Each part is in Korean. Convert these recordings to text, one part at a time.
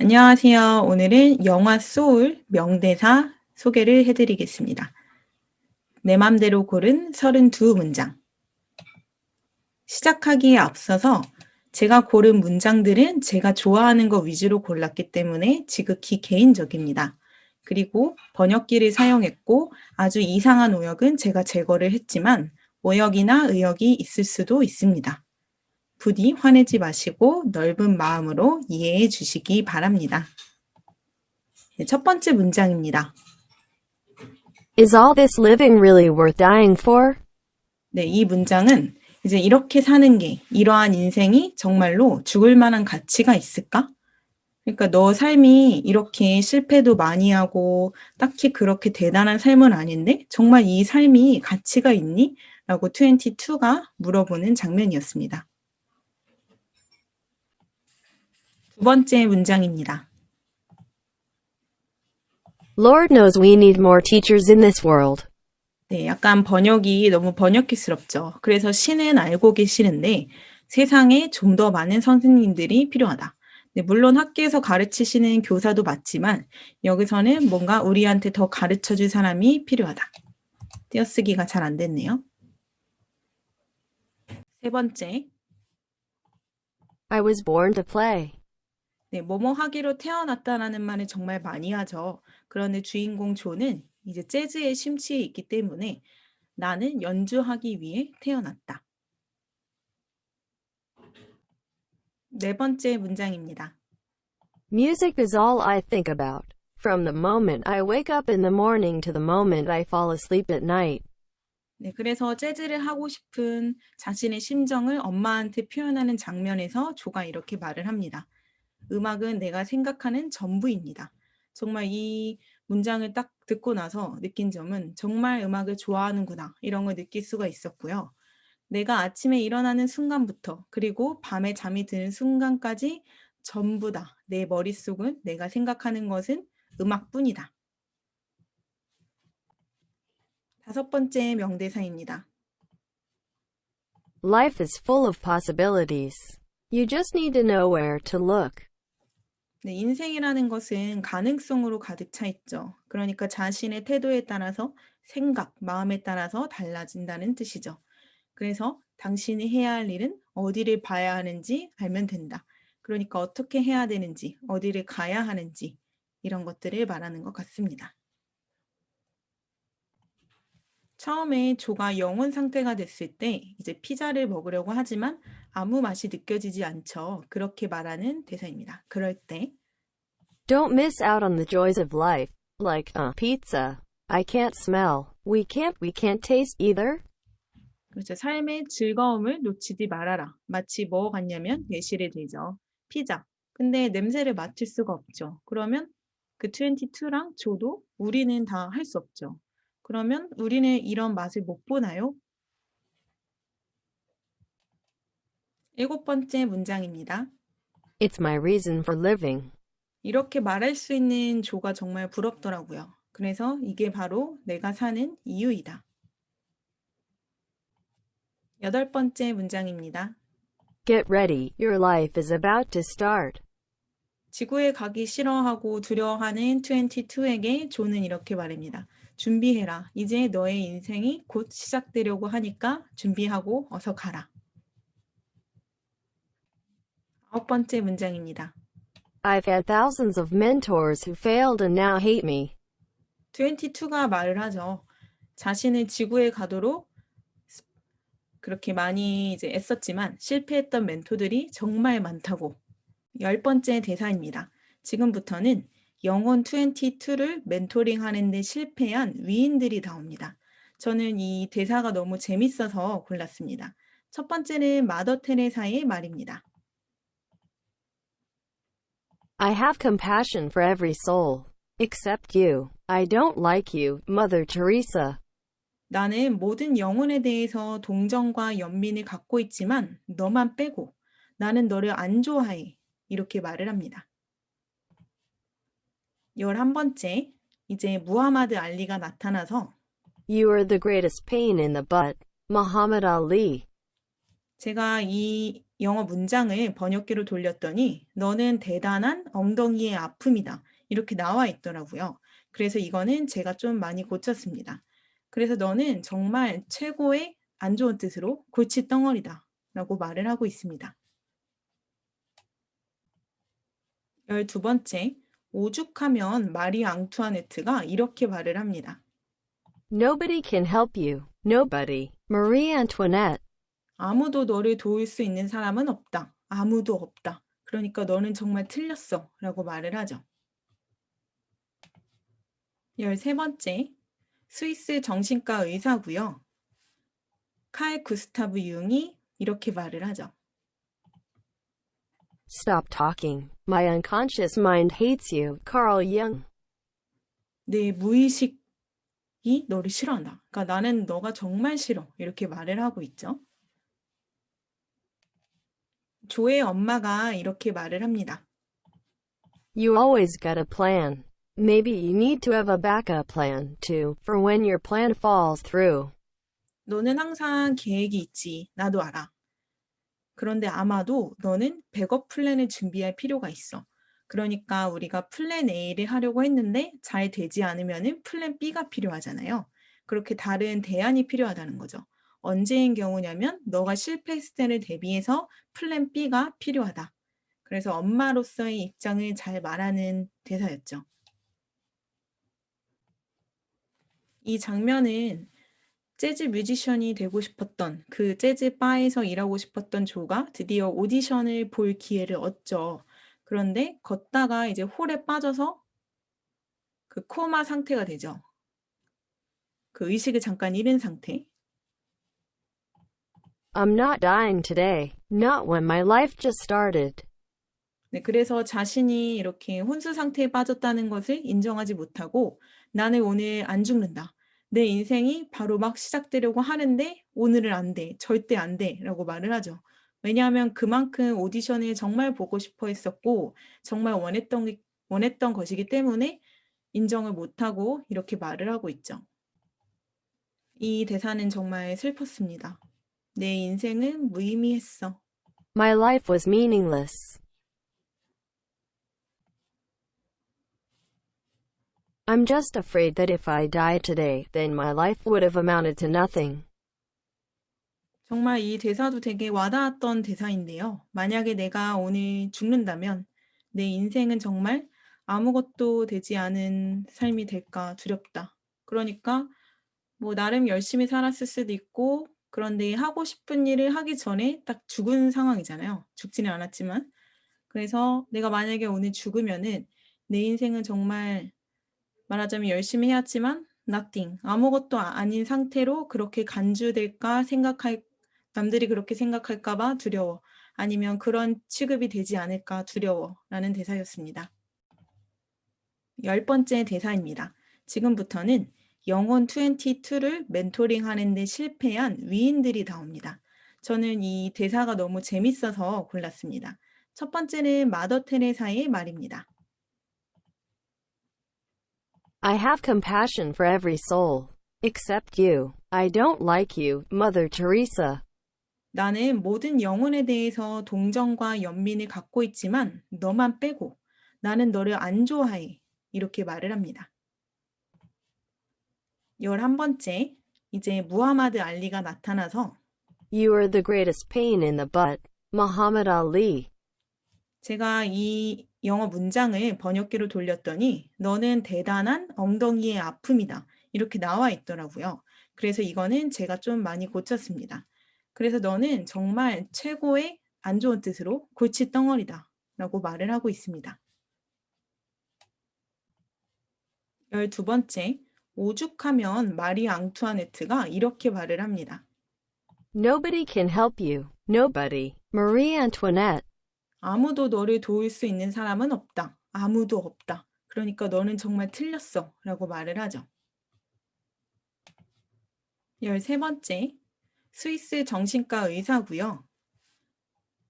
안녕하세요. 오늘은 영화 소울 명대사 소개를 해 드리겠습니다. 내 맘대로 고른 32 문장. 시작하기에 앞서서 제가 고른 문장들은 제가 좋아하는 거 위주로 골랐기 때문에 지극히 개인적입니다. 그리고 번역기를 사용했고 아주 이상한 오역은 제가 제거를 했지만 오역이나 의역이 있을 수도 있습니다. 부디 화내지 마시고 넓은 마음으로 이해해 주시기 바랍니다. 네, 첫 번째 문장입니다. Is all this living really worth dying for? 네, 이 문장은 이제 이렇게 사는 게 이러한 인생이 정말로 죽을 만한 가치가 있을까? 그러니까 너 삶이 이렇게 실패도 많이 하고 딱히 그렇게 대단한 삶은 아닌데 정말 이 삶이 가치가 있니? 라고 22가 물어보는 장면이었습니다. 두 번째 문장입니다. Lord knows we need more teachers in this world. 네, 약간 번역이 너무 번역기스럽죠. 그래서 신은 알고 계시는데 세상에 좀 더 많은 선생님들이 필요하다. 네, 물론 학교에서 가르치시는 교사도 맞지만 여기서는 뭔가 우리한테 더 가르쳐 줄 사람이 필요하다. 띄어쓰기가 잘 안 됐네요. 세 번째, I was born to play. 네, 뭐뭐 하기로 태어났다라는 말을 정말 많이 하죠. 그런데 주인공 조는 이제 재즈에 심취해 있기 때문에 나는 연주하기 위해 태어났다. 네 번째 문장입니다. Music is all I think about. From the moment I wake up in the morning to the moment I fall asleep at night. 네, 그래서 재즈를 하고 싶은 자신의 심정을 엄마한테 표현하는 장면에서 조가 이렇게 말을 합니다. 음악은 내가 생각하는 전부입니다. 정말 이 문장을 딱 듣고 나서 느낀 점은 정말 음악을 좋아하는구나 이런 걸 느낄 수가 있었고요. 내가 아침에 일어나는 순간부터 그리고 밤에 잠이 드는 순간까지 전부 다 내 머릿속은 내가 생각하는 것은 음악뿐이다. 다섯 번째 명대사입니다. Life is full of possibilities. You just need to know where to look. 네, 인생이라는 것은 가능성으로 가득 차 있죠. 그러니까 자신의 태도에 따라서 생각, 마음에 따라서 달라진다는 뜻이죠. 그래서 당신이 해야 할 일은 어디를 봐야 하는지 알면 된다. 그러니까 어떻게 해야 되는지, 어디를 가야 하는지 이런 것들을 말하는 것 같습니다. 처음에 조가 영혼 상태가 됐을 때 이제 피자를 먹으려고 하지만 아무 맛이 느껴지지 않죠. 그렇게 말하는 대사입니다. 그럴 때 Don't miss out on the joys of life. Like, pizza. I can't smell. We can't taste either. 그렇죠. 삶의 즐거움을 놓치지 말아라. 마치 뭐 같냐면 예시를 들죠. 피자. 근데 냄새를 맡을 수가 없죠. 그러면 그 22랑 조도 우리는 다 할 수 없죠. 그러면 우리는 이런 맛을 못 보나요? 일곱 번째 문장입니다. It's my reason for living. 이렇게 말할 수 있는 조가 정말 부럽더라고요. 그래서 이게 바로 내가 사는 이유이다. 여덟 번째 문장입니다. Get ready. Your life is about to start. 지구에 가기 싫어하고 두려워하는 22에게 조는 이렇게 말합니다. 준비해라. 이제 너의 인생이 곧 시작되려고 하니까 준비하고 어서 가라. 아홉 번째 문장입니다. I've had thousands of mentors who failed and now hate me. 22가 말을 하죠. 자신을 지구에 가도록 그렇게 많이 이제 애썼지만 실패했던 멘토들이 정말 많다고. 열 번째 대사입니다. 지금부터는 영혼 22를 멘토링 하는데 실패한 위인들이 나옵니다. 저는 이 대사가 너무 재밌어서 골랐습니다. 첫 번째는 마더 테레사의 말입니다. I have compassion for every soul. Except you. I don't like you, Mother Teresa. 나는 모든 영혼에 대해서 동정과 연민을 갖고 있지만 너만 빼고 나는 너를 안 좋아해. 이렇게 말을 합니다. 11번째, 이제 무하마드 알리가 나타나서 You are the greatest pain in the butt, Muhammad Ali. 제가 이 영어 문장을 번역기로 돌렸더니 너는 대단한 엉덩이의 아픔이다. 이렇게 나와 있더라고요. 그래서 이거는 제가 좀 많이 고쳤습니다. 그래서 너는 정말 최고의 안 좋은 뜻으로 골칫덩어리다. 라고 말을 하고 있습니다. 12번째, 오죽하면 마리 앙투아네트가 이렇게 말을 합니다. Nobody can help you. Nobody. Marie Antoinette. 아무도 너를 도울 수 있는 사람은 없다. 아무도 없다. 그러니까 너는 정말 틀렸어. 라고 말을 하죠. 13번째, 스위스 정신과 의사고요. 칼 구스타브 융이 이렇게 말을 하죠. Stop talking. My unconscious mind hates you. Carl Jung. 내 무의식이 너를 싫어한다. 그러니까 나는 너가 정말 싫어. 이렇게 말을 하고 있죠. 조의 엄마가 이렇게 말을 합니다. You always got a plan. Maybe you need to have a backup plan, too, for when your plan falls through. 너는 항상 계획이 있지. 나도 알아. 그런데 아마도 너는 백업 플랜을 준비할 필요가 있어. 그러니까 우리가 플랜 A를 하려고 했는데 잘 되지 않으면은 플랜 B가 필요하잖아요. 그렇게 다른 대안이 필요하다는 거죠. 언제인 경우냐면 너가 실패했을 때를 대비해서 플랜 B가 필요하다. 그래서 엄마로서의 입장을 잘 말하는 대사였죠. 이 장면은 재즈 뮤지션이 되고 싶었던 그 재즈 바에서 일하고 싶었던 조가 드디어 오디션을 볼 기회를 얻죠. 그런데 걷다가 이제 홀에 빠져서 그 코마 상태가 되죠. 그 의식을 잠깐 잃은 상태. I'm not dying today. Not when my life just started. 네, 그래서 자신이 이렇게 혼수 상태에 빠졌다는 것을 인정하지 못하고 나는 오늘 안 죽는다. 내 인생이 바로 막 시작되려고 하는데 오늘은 안 돼. 절대 안 돼. 라고 말을 하죠. 왜냐하면 그만큼 오디션을 정말 보고 싶어 했었고 정말 원했던 것이기 때문에 인정을 못하고 이렇게 말을 하고 있죠. 이 대사는 정말 슬펐습니다. 내 인생은 무의미했어. My life was meaningless. I'm just afraid that if I die today, then my life would have amounted to nothing. 정말 이 대사도 되게 와닿았던 대사인데요. 만약에 내가 오늘 죽는다면 내 인생은 정말 아무것도 되지 않은 삶이 될까 두렵다. 그러니까 뭐 나름 열심히 살았을 수도 있고 그런데 하고 싶은 일을 하기 전에 딱 죽은 상황이잖아요. 죽지는 않았지만. 그래서 내가 만약에 오늘 죽으면은 내 인생은 정말 말하자면 열심히 해왔지만 nothing, 아무것도 아닌 상태로 그렇게 간주될까 남들이 그렇게 생각할까 봐 두려워. 아니면 그런 취급이 되지 않을까 두려워라는 대사였습니다. 10번째 대사입니다. 지금부터는 영혼 22를 멘토링 하는데 실패한 위인들이 나옵니다. 저는 이 대사가 너무 재밌어서 골랐습니다. 첫 번째는 마더 테레사의 말입니다. I have compassion for every soul. Except you. I don't like you, Mother Teresa. 나는 모든 영혼에 대해서 동정과 연민을 갖고 있지만 너만 빼고 나는 너를 안 좋아해. 이렇게 말을 합니다. 11번째, 이제 무하마드 알리가 나타나서 You are the greatest pain in the butt, Muhammad Ali. 제가 이 영어 문장을 번역기로 돌렸더니 너는 대단한 엉덩이의 아픔이다. 이렇게 나와 있더라고요. 그래서 이거는 제가 좀 많이 고쳤습니다. 그래서 너는 정말 최고의 안 좋은 뜻으로 골칫덩어리다. 라고 말을 하고 있습니다. 12번째, 오죽하면 마리 앙투아네트가 이렇게 말을 합니다. Nobody can help you. Nobody. Marie Antoinette. 아무도 너를 도울 수 있는 사람은 없다. 아무도 없다. 그러니까 너는 정말 틀렸어. 라고 말을 하죠. 13번째, 스위스 정신과 의사고요.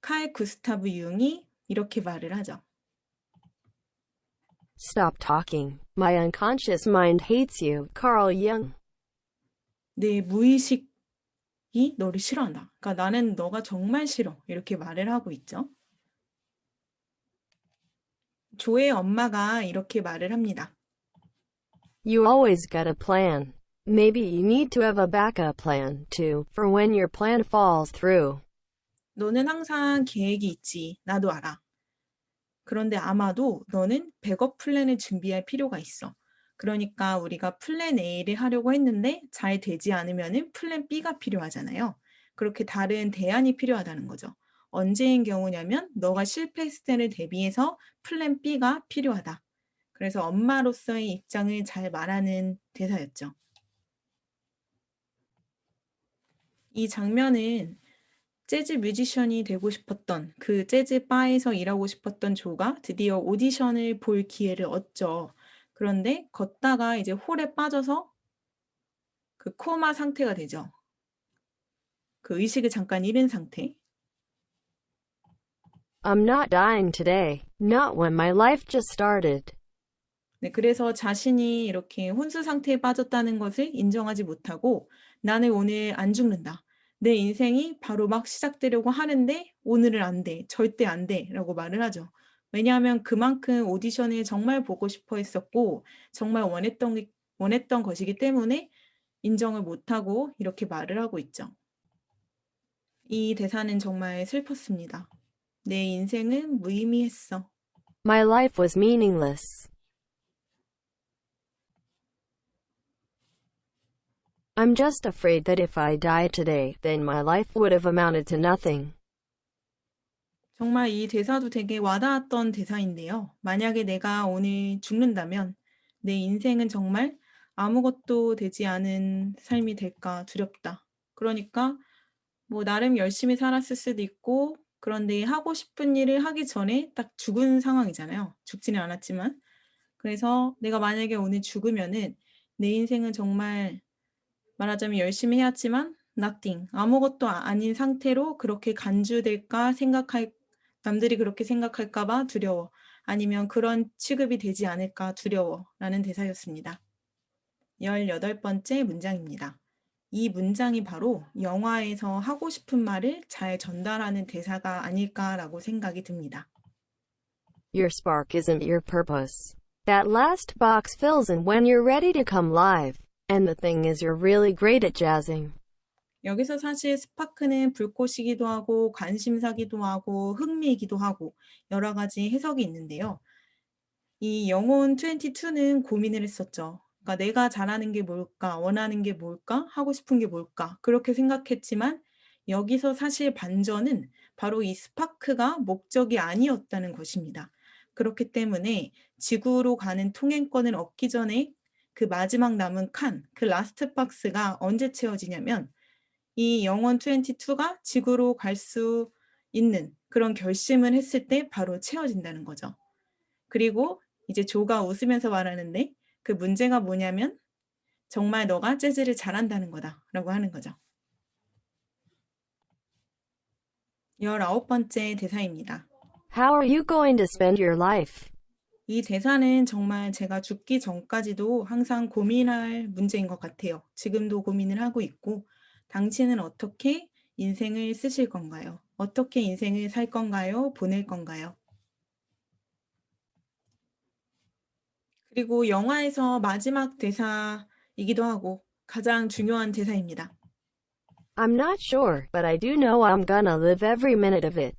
칼 구스타브 융이 이렇게 말을 하죠. Stop talking. My unconscious mind hates you, Carl Jung. 내 무의식이 너를 싫어한다. 그러니까 나는 너가 정말 싫어. 이렇게 말을 하고 있죠. 조의 엄마가 이렇게 말을 합니다. You always got a plan. Maybe you need to have a backup plan, too, for when your plan falls through. 너는 항상 계획이 있지. 나도 알아. 그런데 아마도 너는 백업 플랜을 준비할 필요가 있어. 그러니까 우리가 플랜 A를 하려고 했는데 잘 되지 않으면은 플랜 B가 필요하잖아요. 그렇게 다른 대안이 필요하다는 거죠. 언제인 경우냐면 너가 실패했을 때를 대비해서 플랜 B가 필요하다. 그래서 엄마로서의 입장을 잘 말하는 대사였죠. 이 장면은 재즈 뮤지션이 되고 싶었던 그 재즈 바에서 일하고 싶었던 조가 드디어 오디션을 볼 기회를 얻죠. 그런데 걷다가 이제 홀에 빠져서 그 코마 상태가 되죠. 그 의식을 잠깐 잃은 상태. I'm not dying today. Not when my life just started. 네, 그래서 자신이 이렇게 혼수 상태에 빠졌다는 것을 인정하지 못하고 나는 오늘 안 죽는다. 내 인생이 바로 막 시작되려고 하는데 오늘은 안 돼. 절대 안 돼. 라고 말을 하죠. 왜냐하면 그만큼 오디션을 정말 보고 싶어 했었고 정말 원했던 것이기 때문에 인정을 못하고 이렇게 말을 하고 있죠. 이 대사는 정말 슬펐습니다. 내 인생은 무의미했어. My life was meaningless. I'm just afraid that if I die today, then my life would have amounted to nothing. 정말 이 대사도 되게 와닿았던 대사인데요. 만약에 내가 오늘 죽는다면 내 인생은 정말 아무것도 되지 않은 삶이 될까 두렵다. 그러니까 뭐 나름 열심히 살았을 수도 있고 그런데 하고 싶은 일을 하기 전에 딱 죽은 상황이잖아요. 죽지는 않았지만. 그래서 내가 만약에 오늘 죽으면은 내 인생은 정말 말하자면 열심히 해왔지만 nothing, 아무것도 아닌 상태로 그렇게 간주될까 남들이 그렇게 생각할까 봐 두려워. 아니면 그런 취급이 되지 않을까 두려워라는 대사였습니다. 18번째 문장입니다. 이 문장이 바로 영화에서 하고 싶은 말을 잘 전달하는 대사가 아닐까라고 생각이 듭니다. Your spark isn't your purpose. That last box fills in when you're ready to come live. And the thing is, you're really great at jazzing. 여기서 사실 스파크는 불꽃이기도 하고 관심사기도 하고 흥미이기도 하고 여러 가지 해석이 있는데요. 이 영혼 22는 고민을 했었죠. 그러니까 내가 잘하는 게 뭘까? 원하는 게 뭘까? 하고 싶은 게 뭘까? 그렇게 생각했지만 여기서 사실 반전은 바로 이 스파크가 목적이 아니었다는 것입니다. 그렇기 때문에 지구로 가는 통행권을 얻기 전에 그 마지막 남은 칸, 그 라스트 박스가 언제 채워지냐면 이 영혼 22가 지구로 갈 수 있는 그런 결심을 했을 때 바로 채워진다는 거죠. 그리고 이제 조가 웃으면서 말하는데 그 문제가 뭐냐면 정말 너가 재즈를 잘한다는 거다라고 하는 거죠. 19번째 대사입니다. How are you going to spend your life? 이 대사는 정말 제가 죽기 전까지도 항상 고민할 문제인 것 같아요. 지금도 고민을 하고 있고 당신은 어떻게 인생을 쓰실 건가요? 어떻게 인생을 살 건가요? 보낼 건가요? 그리고 영화에서 마지막 대사이기도 하고 가장 중요한 대사입니다. I'm not sure, but I do know I'm gonna live every minute of it.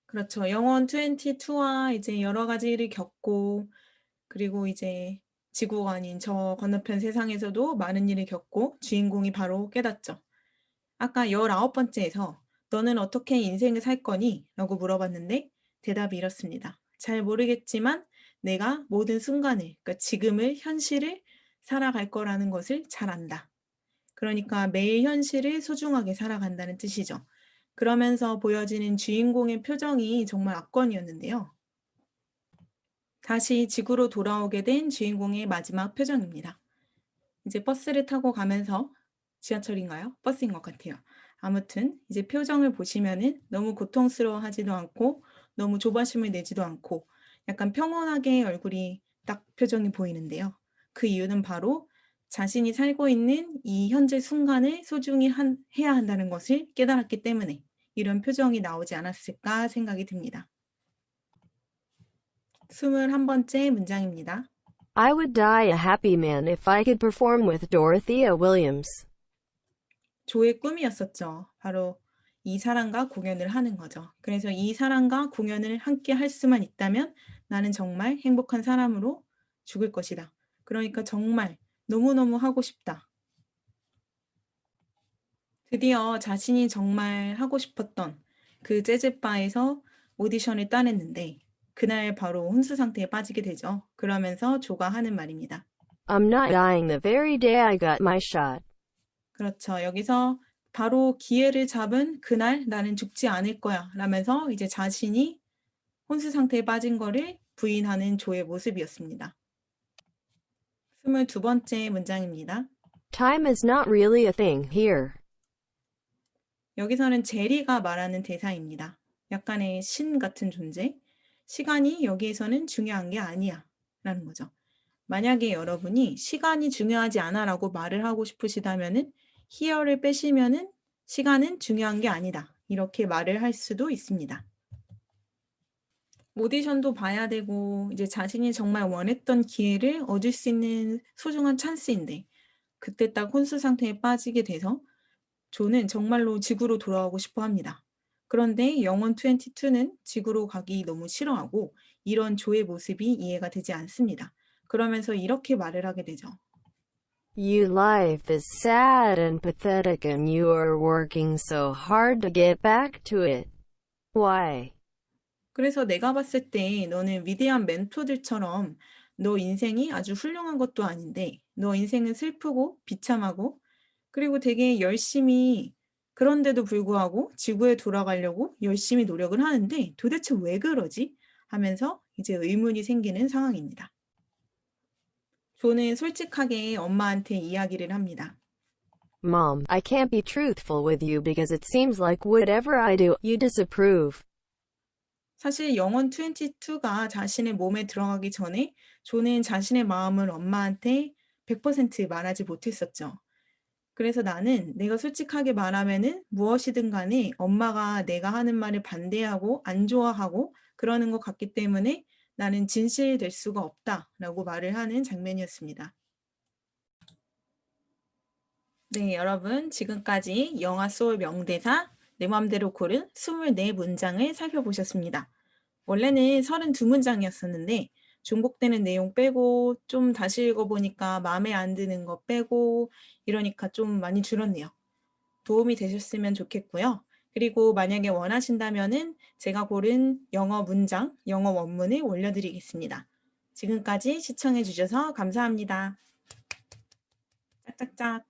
그렇죠. 영원 22와 이제 여러 가지 일을 겪고 그리고 이제 지구가 아닌 저 건너편 세상에서도 많은 일을 겪고 주인공이 바로 깨닫죠. 아까 19번째에서 너는 어떻게 인생을 살 거니? 라고 물어봤는데 대답이 이렇습니다. 잘 모르겠지만 내가 모든 순간을, 그러니까 지금을, 현실을 살아갈 거라는 것을 잘 안다. 그러니까 매일 현실을 소중하게 살아간다는 뜻이죠. 그러면서 보여지는 주인공의 표정이 정말 압권이었는데요. 다시 지구로 돌아오게 된 주인공의 마지막 표정입니다. 이제 버스를 타고 가면서 지하철인가요? 버스인 것 같아요. 아무튼 이제 표정을 보시면은 너무 고통스러워하지도 않고 너무 조바심을 내지도 않고 약간 평온하게 얼굴이 딱 표정이 보이는데요. 그 이유는 바로 자신이 살고 있는 이 현재 순간을 소중히 해야 한다는 것을 깨달았기 때문에 이런 표정이 나오지 않았을까 생각이 듭니다. 21번째 문장입니다. I would die a happy man if I could perform with Dorothea Williams. 조의 꿈이었었죠. 바로 이 사람과 공연을 하는 거죠. 그래서 이 사람과 공연을 함께 할 수만 있다면 나는 정말 행복한 사람으로 죽을 것이다. 그러니까 정말 너무너무 하고 싶다. 드디어 자신이 정말 하고 싶었던 그 재즈바에서 오디션을 따냈는데 그날 바로 혼수 상태에 빠지게 되죠. 그러면서 조가 하는 말입니다. I'm not dying the very day I got my shot. 그렇죠. 여기서 바로 기회를 잡은 그날 나는 죽지 않을 거야 라면서 이제 자신이 혼수 상태에 빠진 거를 부인하는 조의 모습이었습니다. 22번째 문장입니다. Time is not really a thing here. 여기서는 제리가 말하는 대사입니다. 약간의 신 같은 존재. 시간이 여기에서는 중요한 게 아니야 라는 거죠. 만약에 여러분이 시간이 중요하지 않아 라고 말을 하고 싶으시다면은 here를 빼시면은 시간은 중요한 게 아니다. 이렇게 말을 할 수도 있습니다. 오디션도 봐야 되고 이제 자신이 정말 원했던 기회를 얻을 수 있는 소중한 찬스인데 그때 딱 혼수 상태에 빠지게 돼서 조는 정말로 지구로 돌아오고 싶어 합니다. 그런데 영원 22는 지구로 가기 너무 싫어하고 이런 조의 모습이 이해가 되지 않습니다. 그러면서 이렇게 말을 하게 되죠. Your life is sad and pathetic and you are working so hard to get back to it. Why? 그래서 내가 봤을 때 너는 위대한 멘토들처럼 너 인생이 아주 훌륭한 것도 아닌데 너 인생은 슬프고 비참하고 그리고 되게 열심히 그런데도 불구하고 지구에 돌아가려고 열심히 노력을 하는데 도대체 왜 그러지? 하면서 이제 의문이 생기는 상황입니다. 조는 솔직하게 엄마한테 이야기를 합니다. Mom, I can't be truthful with you because it seems like whatever I do, you disapprove. 사실 영원 22가 자신의 몸에 들어가기 전에 조는 자신의 마음을 엄마한테 100% 말하지 못했었죠. 그래서 나는 내가 솔직하게 말하면은 무엇이든 간에 엄마가 내가 하는 말을 반대하고 안 좋아하고 그러는 것 같기 때문에 나는 진실될 수가 없다라고 말을 하는 장면이었습니다. 네, 여러분 지금까지 영화 소울 명대사 내 맘대로 고른 24문장을 살펴보셨습니다. 원래는 32문장이었었는데 중복되는 내용 빼고 좀 다시 읽어보니까 마음에 안 드는 거 빼고 이러니까 좀 많이 줄었네요. 도움이 되셨으면 좋겠고요. 그리고 만약에 원하신다면은 제가 고른 영어 문장, 영어 원문을 올려드리겠습니다. 지금까지 시청해 주셔서 감사합니다. 짝짝짝.